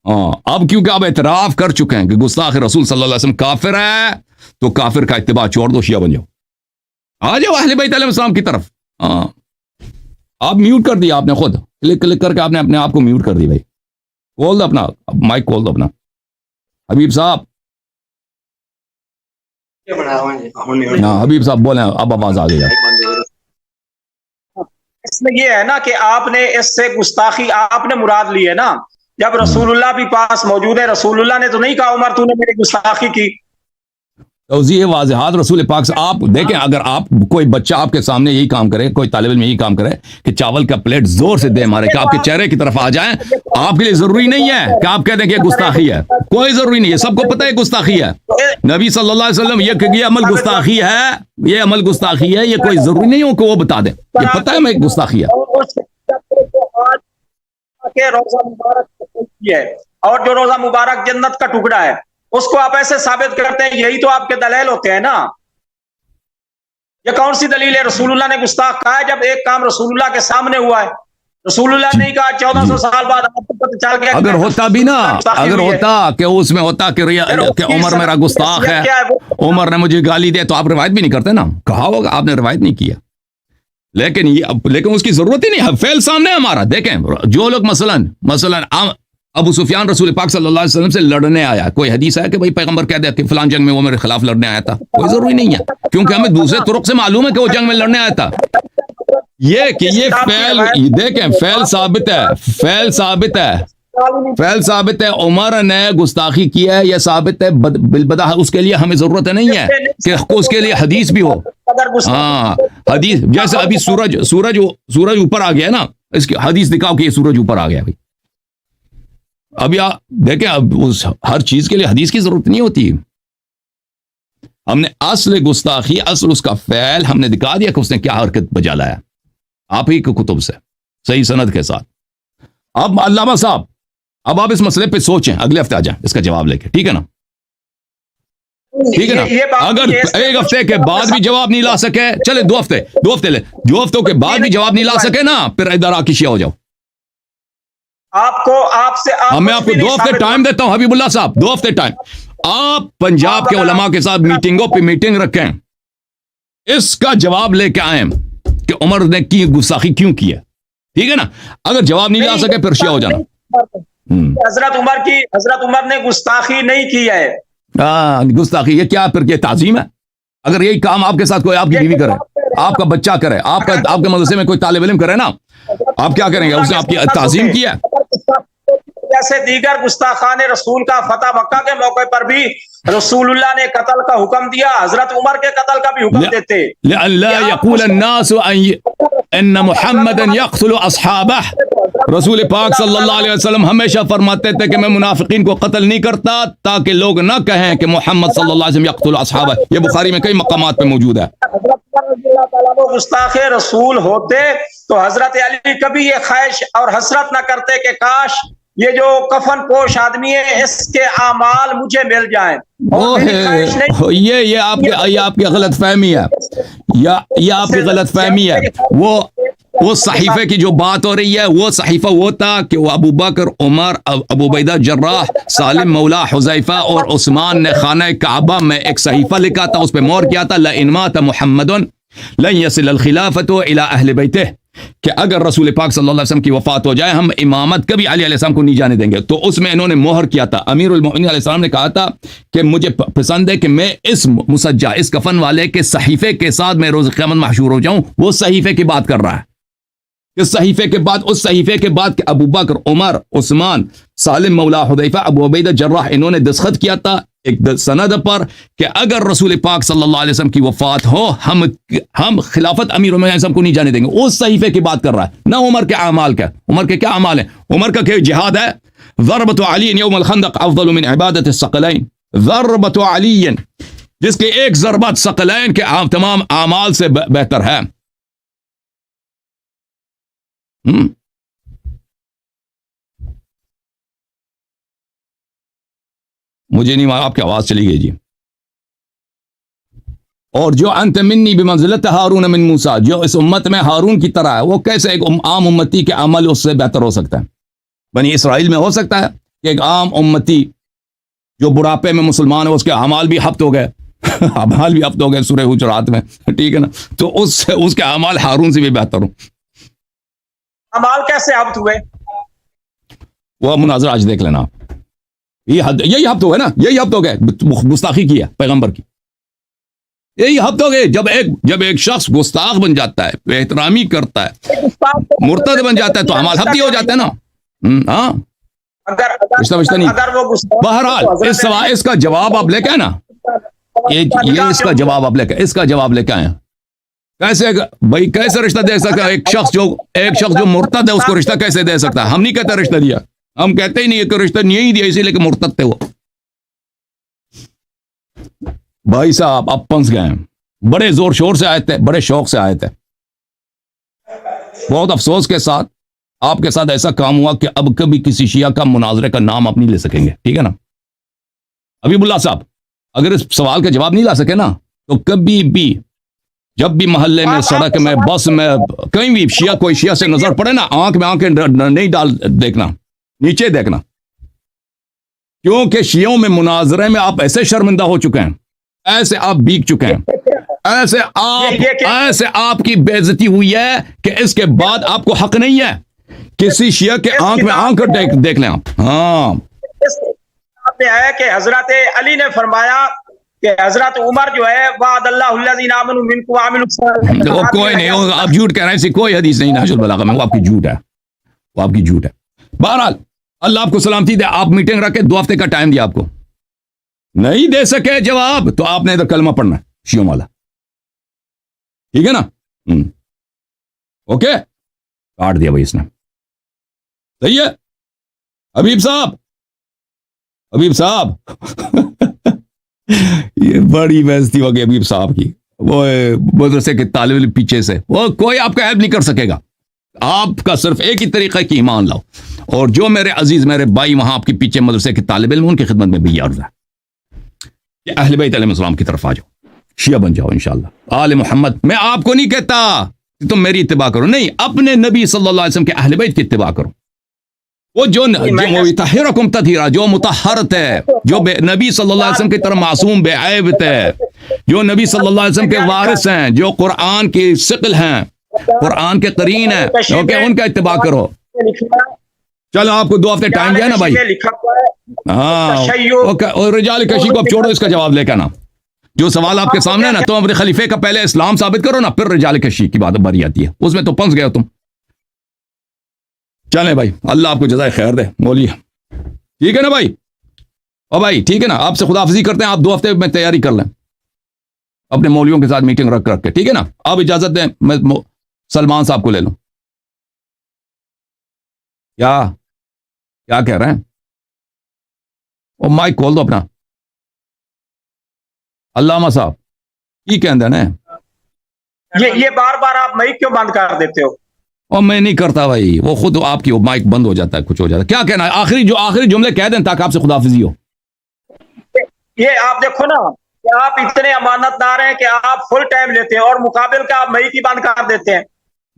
ہاں، اب کیونکہ آپ اعتراف کر چکے ہیں کہ گستاخ رسول صلی اللہ علیہ وسلم کافر ہے، تو کافر کا اتباع چھوڑ دو، شیعہ بن جاؤ، آ جاؤ اہل بیت علیہ السلام کی طرف. ہاں، آپ میوٹ کر دیا آپ نے خود، کلک کر کے آپ نے اپنے آپ کو میوٹ کر دی. بھائی کھول دو اپنا مائک، کھول دو اپنا. حبیب صاحب، ہاں حبیب صاحب بولیں، اب آواز آ گئی. اس میں یہ ہے نا کہ آپ نے اس سے گستاخی آپ نے مراد لی ہے نا. جب رسول اللہ بھی پاس موجود ہے، رسول اللہ نے تو نہیں کہا عمر تو نے میری گستاخی کی. توضیح واضحات رسول پاک سے. آپ دیکھیں، اگر آپ کوئی بچہ آپ کے سامنے یہی کام کرے، کوئی طالب علم یہی کام کرے کہ چاول کا پلیٹ زور سے دے مارے کہ آپ کے چہرے کی طرف آ جائیں، آپ کے لیے ضروری نہیں ہے کہ آپ کہہ دیں کہ یہ گستاخی ہے. کوئی ضروری نہیں ہے، سب کو پتہ ہے گستاخی ہے. نبی صلی اللہ علیہ وسلم یہ عمل گستاخی ہے، یہ عمل گستاخی ہے، یہ کوئی ضروری نہیں ہو کہ وہ بتا دیں، یہ پتہ ہے میں گستاخی ہے. روزہ مبارک ہے، اور جو روزہ مبارک جنت کا ٹکڑا ہے، اس کو آپ ایسے ثابت کرتے ہیں، یہی تو آپ کے دلیل ہوتے ہیں نا. یہ کون سی دلیل ہے؟ رسول اللہ نے گستاخ کہا ہے جب ایک کام رسول اللہ کے سامنے ہوا ہے. رسول اللہ نے کہا 1400 سال بعد آپ کو پتہ چل گیا. اگر ہوتا بھی نا، اگر ہوتا کہ اس میں ہوتا کہ عمر میرا گستاخ ہے، عمر نے مجھے گالی دے، تو آپ روایت بھی نہیں کرتے نا. کہا ہوگا، آپ نے روایت نہیں کیا. لیکن اس کی ضرورت ہی نہیں ہے، فعل سامنے ہمارا. دیکھیں جو لوگ مثلا ابو سفیان رسول پاک صلی اللہ علیہ وسلم سے لڑنے آیا، کوئی حدیث ہے کہ بھائی پیغمبر کہہ دیا کہ فلان جنگ میں وہ میرے خلاف لڑنے آیا تھا؟ کوئی ضروری نہیں ہے، کیونکہ ہمیں دوسرے طرق سے معلوم ہے کہ وہ جنگ میں لڑنے آیا تھا. یہ کہ یہ فعل، دیکھیں فعل ثابت ہے، فعل ثابت ہے. عمر نے گستاخی کی ہے، یہ ثابت ہے بالبداہ. اس کے لیے ہمیں ضرورت نہیں ہے کہ اس کے لیے حدیث بھی ہو. ہاں، حدیث جیسے ابھی سورج اوپر آ گیا نا، اس کی حدیث دکھاؤ کہ یہ سورج اوپر آ گیا. بھائی ابھی آپ دیکھیں، اب ہر چیز کے لیے حدیث کی ضرورت نہیں ہوتی. ہم نے اصل گستاخی، اصل اس کا فعل ہم نے دکھا دیا کہ اس نے کیا حرکت بجا لایا آپ ہی کے کتب سے صحیح سند کے ساتھ. اب علامہ صاحب، اب آپ اس مسئلے پہ سوچیں، اگلے ہفتے آ جائیں اس کا جواب لے کے، ٹھیک ہے نا؟ ٹھیک ہے نا؟ اگر ایک ہفتے کے بعد بھی جواب نہیں لا سکے، چلے 2 ہفتے لے، 2 ہفتوں کے بعد بھی جواب نہیں لا سکے نا، پھر ادھر آ کے شیعہ ہو جاؤ. آپ سے میں آپ کو 2 ہفتے ٹائم دیتا ہوں حبیب اللہ صاحب، 2 ہفتے ٹائم. آپ پنجاب کے علماء کے ساتھ میٹنگوں پہ میٹنگ رکھیں، اس کا جواب لے کے آئیں کہ عمر نے کی گستاخی کیوں کی ہے. ٹھیک ہے نا؟ اگر جواب نہیں لا سکے پھر شیعہ ہو جانا. حضرت عمر نے گستاخی نہیں کی ہے. گستاخی یہ کیا پھر یہ تعظیم ہے؟ اگر یہی کام آپ کے ساتھ کوئی آپ کی بیوی کرے، آپ کا بچہ کرے، آپ کے مدرسے میں کوئی طالب علم کرے نا، آپ کیا کریں گے؟ اس نے آپ کی تعظیم کی ہے. جیسے دیگر گستاخان رسول کا فتح مکہ کے موقع پر بھی رسول اللہ نے قتل کا حکم دیا، حضرت عمر کے قتل کا بھی حکم دیتے. لئلا يقول الناس ان محمدا يقتل اصحابہ. رسول پاک صلی اللہ علیہ وسلم ہمیشہ فرماتے تھے کہ میں منافقین کو قتل نہیں کرتا تاکہ لوگ نہ کہیں کہ محمد صلی اللہ علیہ وسلم یقتل اصحابہ. یہ بخاری میں کئی مقامات پہ موجود ہے. وہ گستاخ رسول ہوتے تو حضرت علی کبھی یہ خواہش اور حسرت نہ کرتے کہ کاش یہ جو کفن پوش آدمی ہے اس کے اعمال مجھے مل جائیں. یہ آپ کی غلط فہمی ہے، یہ آپ کی غلط فہمی ہے. وہ صحیفے کی جو بات ہو رہی ہے وہ صحیفہ وہ تھا کہ وہ ابو بکر، عمر، ابو عبیدہ جراح، سالم مولا حذیفہ اور عثمان نے خانہ کعبہ میں ایک صحیفہ لکھا تھا، اس پہ مہر کیا تھا لئن مات محمد لن يصل الخلافۃ الی اہل بیتہ، کہ اگر رسول پاک صلی اللہ علیہ وسلم کی وفات ہو جائے ہم امامت کبھی علی علیہ السلام کو نہیں جانے دیں گے. تو اس میں انہوں نے مہر کیا تھا. امیر المؤمنین علیہ السلام نے کہا تھا کہ مجھے پسند ہے کہ میں اس مسجع، اس کفن والے کے صحیفے کے ساتھ میں روز قیامت محشور ہو جاؤں. وہ صحیفے کی بات کر رہا ہے کہ صحیفے کے بعد، اس صحیفے کے بعد کہ ابو بکر، عمر، عثمان، سالم مولا حذیفہ، ابو عبیدہ جراح انہوں نے دستخط کیا تھا ایک سند پر کہ اگر رسول پاک صلی اللہ علیہ وسلم کی وفات ہو ہم خلافت امیر المؤمنین علیہ السلام کو نہیں جانے دیں گے. اس صحیفے کی بات کر رہا ہے، نہ عمر کے اعمال کا. عمر کے کیا اعمال ہیں؟ عمر کا کہ جہاد ہے. ضربۃ علی یوم الخندق افضل من عبادت الثقلین. ضربۃ علی، جس کی ایک ضربت ثقلین کے تمام اعمال سے بہتر ہے. مجھے نہیں آپ کی آواز چلی گئی جی. اور جو انت منی بمنزلت ہارون من موسیٰ، جو اس امت میں ہارون کی طرح ہے، وہ کیسے ایک عام امتی کے عمل اس سے بہتر ہو سکتا ہے؟ بنی اسرائیل میں ہو سکتا ہے کہ ایک عام امتی جو بڑھاپے میں مسلمان ہے اس کے اعمال بھی ہفت ہو گئے اعمال بھی ہفت ہو گئے سورہ حجرات میں، ٹھیک ہے نا؟ تو اس کے اعمال ہارون سے بھی بہتر ہوں. اعمال کیسے ہفت ہوئے؟ وہ مناظرہ آج دیکھ لینا آپ. یہی ہفت ہو گئے نا، یہی ہفت ہو گئے گستاخی کی ہے پیغمبر کی. یہی ہفت ہو گئے جب ایک شخص گستاخ بن جاتا ہے، بے احترامی کرتا ہے، مرتد بن جاتا ہے تو اعمال ہفتی ہو جاتے ہیں نا. ہاں رشتہ نہیں. بہرحال اس کا جواب آپ لے کے آئے نا، یہ اس کا جواب آپ لے کے، اس کا جواب لے کے آئے. کیسے بھائی کیسے رشتہ دے سکتا ہے ایک شخص جو مرتد ہے، اس کو رشتہ کیسے دے سکتا ہے؟ ہم نہیں کہتے رشتہ دیا، ہم کہتے ہی نہیں کہ رشتہ نہیں دیا اسی لیے کہ مرتد تھے وہ. بھائی صاحب آپ پنس گئے ہیں. بڑے زور شور سے آئے تھے، بڑے شوق سے آئے تھے. بہت افسوس کے ساتھ آپ کے ساتھ ایسا کام ہوا کہ اب کبھی کسی شیعہ کا مناظرے کا نام آپ نہیں لے سکیں گے. ٹھیک ہے نا حبیب اللہ صاحب؟ اگر اس سوال کا جواب نہیں لا سکے نا تو کبھی بھی جب بھی محلے میں، سڑک میں، بس میں، کہیں بھی کوئی شیعہ سے نظر پڑے نا، آنکھ میں آنکھیں نہیں دیکھنا، نیچے دیکھنا. کیونکہ شیعوں میں مناظرے میں آپ ایسے شرمندہ ہو چکے ہیں، ایسے آپ بیک چکے ہیں، ایسے آپ کی بے عزتی ہوئی ہے کہ اس کے بعد آپ کو حق نہیں ہے کسی شیعہ کے آنکھ میں آنکھ دیکھ لیں آپ. ہاں ہے کہ حضرت علی نے فرمایا کہ حضرت عمر جو ہے وعد اللہ الذین آمنوا منکم وعملوا الصالحات. کوئی نہیں، آپ جھوٹ کہہ رہے ہیں، ایسی کوئی حدیث نہیں نہج البلاغہ میں، وہ آپ کی جھوٹ ہے، وہ آپ کی جھوٹ ہے. بہرحال اللہ آپ کو سلامتی دے. آپ میٹنگ رکھے، 2 ہفتے کا ٹائم دیا آپ کو، نہیں دے سکے جواب تو آپ نے ادھر کلمہ پڑھنا ہے شیعوں والا. ٹھیک ہے نا؟ اوکے، کاٹ دیا بھائی اس نے. صحیح ہے حبیب صاحب یہ بڑی بےعزتی ہو گئی حبیب صاحب کی. وہ مدرسے کے طالب علم پیچھے سے، وہ کوئی آپ کا ہیلپ نہیں کر سکے گا. آپ کا صرف ایک ہی طریقہ ہے کہ ایمان لاؤ. اور جو میرے عزیز میرے بھائی وہاں آپ کے پیچھے مدرسے کے طالب علم، ان کی خدمت میں بھی یہ عرض ہے کہ اہل بیت علیہ السلام کی طرف آ جاؤ، شیعہ بن جاؤ انشاءاللہ. آل محمد. میں آپ کو نہیں کہتا کہ تم میری اتباع کرو، نہیں، اپنے نبی صلی اللہ علیہ وسلم کے اہل بیت کی اتباع کرو. وہ جو یطہرکم تطہیرا، جو مطہرت ہے، جو نبی صلی اللہ علیہ وسلم کی طرح معصوم بے عیب ہے، جو نبی صلی اللہ علیہ وسلم کے وارث ہیں، جو قرآن کی ثقل ہیں، قرآن کے قرین ہیں، کیونکہ ان کا اتباع کرو. چلو آپ کو 2 ہفتے ٹائم دیا نا بھائی. ہاں اور رجال کشی کو اب چھوڑو، اس کا جواب لے کے نا. جو سوال آپ کے سامنے ہے نا، تم اپنے خلیفے کا پہلے اسلام ثابت کرو نا، پھر رجال کشی کی بات باری آتی ہے. اس میں تو پھنس گئے ہو تم. چلیں بھائی، اللہ آپ کو جزائے خیر دے مولوی. ٹھیک ہے نا بھائی؟ او بھائی ٹھیک ہے نا، آپ سے خداحافظی کرتے ہیں. آپ 2 ہفتے میں تیاری کر لیں اپنے مولویوں کے ساتھ میٹنگ رکھ کے. ٹھیک ہے نا؟ آپ اجازت دیں میں سلمان صاحب کو لے لوں. کیا کہہ رہے ہیں؟ او مائک کھول دو اپنا. علامہ صاحب کی کہندے ہیں؟ یہ بار بار آپ مائک کیوں بند کر دیتے ہو؟ اور میں نہیں کرتا بھائی، وہ خود آپ کی وہ مائک بند ہو جاتا ہے، کچھ ہو جاتا ہے. کیا کہنا ہے؟ آخری جملے کہہ دیں تاکہ آپ سے خداحافظی ہو. یہ آپ دیکھو نا کہ آپ اتنے امانت دار ہیں کہ آپ فل ٹائم لیتے ہیں اور مقابل کا آپ مائک ہی بند کر دیتے ہیں.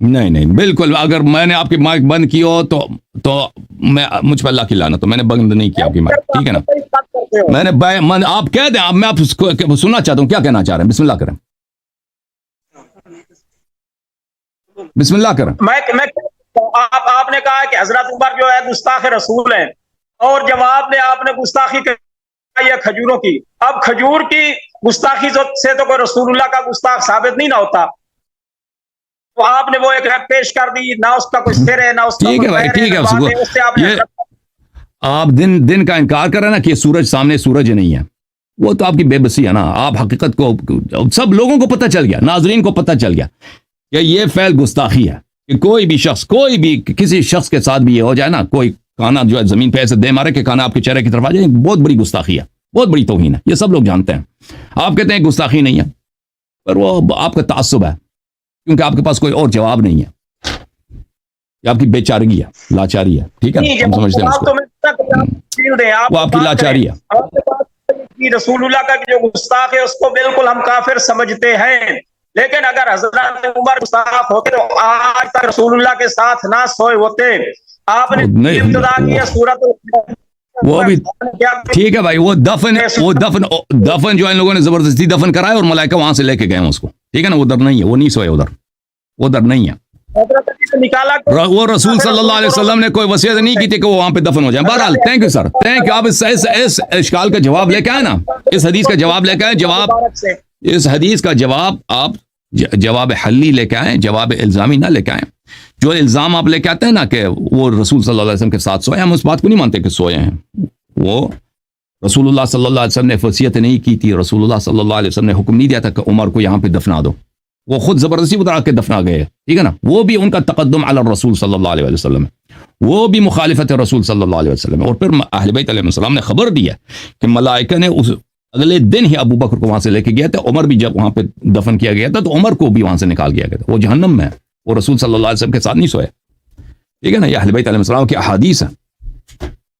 نہیں بالکل. اگر میں نے آپ کی مائک بند کی ہو تو میں مجھ پہ اللہ کی لعنت. تو میں نے بند نہیں کیا آپ کی مائک. ٹھیک ہے نا؟ آپ کہہ دیں. اب میں آپ سننا چاہتا ہوں کیا کہنا چاہ رہے ہیں. بسم اللہ کریں. بسم اللہ کریں. آپ نے کہا کہ حضرت عمر جو ہے گستاخ رسول ہیں، اور جواب میں آپ نے گستاخی کہی ہے کھجوروں کی. اب کھجور کی گستاخی سے تو کوئی رسول اللہ کا گستاخ ثابت نہیں نہ ہوتا. تو آپ نے وہ ایک پیش کر دی، نہ اس کا کوئی سر ہے نہ اس کا. ٹھیک ہے بھائی، ٹھیک ہے. آپ دن کا انکار کر رہے ہیں نا کہ سورج سامنے سورج نہیں ہے. وہ تو آپ کی بے بسی ہے نا. آپ حقیقت کو سب لوگوں کو پتہ چل گیا، ناظرین کو پتہ چل گیا کہ یہ فعل گستاخی ہے. کہ کوئی بھی کسی شخص کے ساتھ بھی یہ ہو جائے نا، کوئی کانا جو ہے زمین پہ ایسے دے مارے کہ کانا آپ کے چہرے کی طرف آ جائے، بہت بڑی گستاخی ہے، بہت بڑی توہین ہے. یہ سب لوگ جانتے ہیں. آپ کہتے ہیں گستاخی نہیں ہے، پر وہ آپ کا تعصب ہے، کیونکہ آپ کے پاس کوئی اور جواب نہیں ہے. یہ آپ کی بے چارگی ہے، لاچاری ہے. ٹھیک ہے، ہم سمجھتے ہیں اس کو. وہ آپ کی لاچاری ہے. رسول اللہ کا جو گستاخ ہے اس کو بالکل ہم کافر سمجھتے ہیں. لیکن اگر حضرت عمر گستاخ ہوتے تو آج تک رسول اللہ کے ساتھ نہ سوئے ہوتے. آپ نے ابتدا کی ہے سورت وہ بھی ٹھیک ہے بھائی. وہ دفن جو ان لوگوں نے زبردستی دفن کرایا اور ملائکہ وہاں سے لے کے گئے اس کو. ٹھیک ہے نا؟ وہ ادھر نہیں ہے، وہ نہیں سوئے ادھر، وہ ادھر نہیں ہے. وہ رسول صلی اللہ علیہ وسلم نے کوئی وصیت نہیں کی تھی کہ وہ وہاں پہ دفن ہو جائیں. بہرحال thank you sir, thank you. آپ اس اشکال کا جواب لے کے آئے نا، اس حدیث کا جواب لے کے آئے. اس حدیث کا جواب آپ جواب حلی لے کے آئیں، جواب الزامی نہ لے کے آئیں. جو الزام آپ لے کے آتے ہیں نا کہ وہ رسول صلی اللہ علیہ وسلم کے ساتھ سوئے، ہم اس بات کو نہیں مانتے کہ سوئے ہیں. وہ رسول اللہ صلی اللہ علیہ وسلم نے وصیت نہیں کی تھی. رسول اللہ صلی اللہ علیہ وسلم نے حکم نہیں دیا تھا کہ عمر کو یہاں پہ دفنا دو. وہ خود زبردستی اترا کے دفنا گئے. ٹھیک ہے نا؟ وہ بھی ان کا تقدم علی الرسول صلی اللہ علیہ وسلم، وہ بھی مخالفت رسول صلی اللہ علیہ وسلم. اور پھر اہل بیت علیہ السلام نے خبر دی ہے کہ ملائکہ نے اس اگلے دن ہی ابو بکر کو وہاں سے لے کے گیا تھا. عمر بھی جب وہاں پہ دفن کیا گیا تھا تو عمر کو بھی وہاں سے نکال گیا گیا تھا. وہ جہنم میں ہے، وہ رسول صلی اللہ علیہ وسلم کے ساتھ نہیں سوئے. ٹھیک ہے نا؟ یہ اہل بیت علیہ السلام کی احادیث ہیں.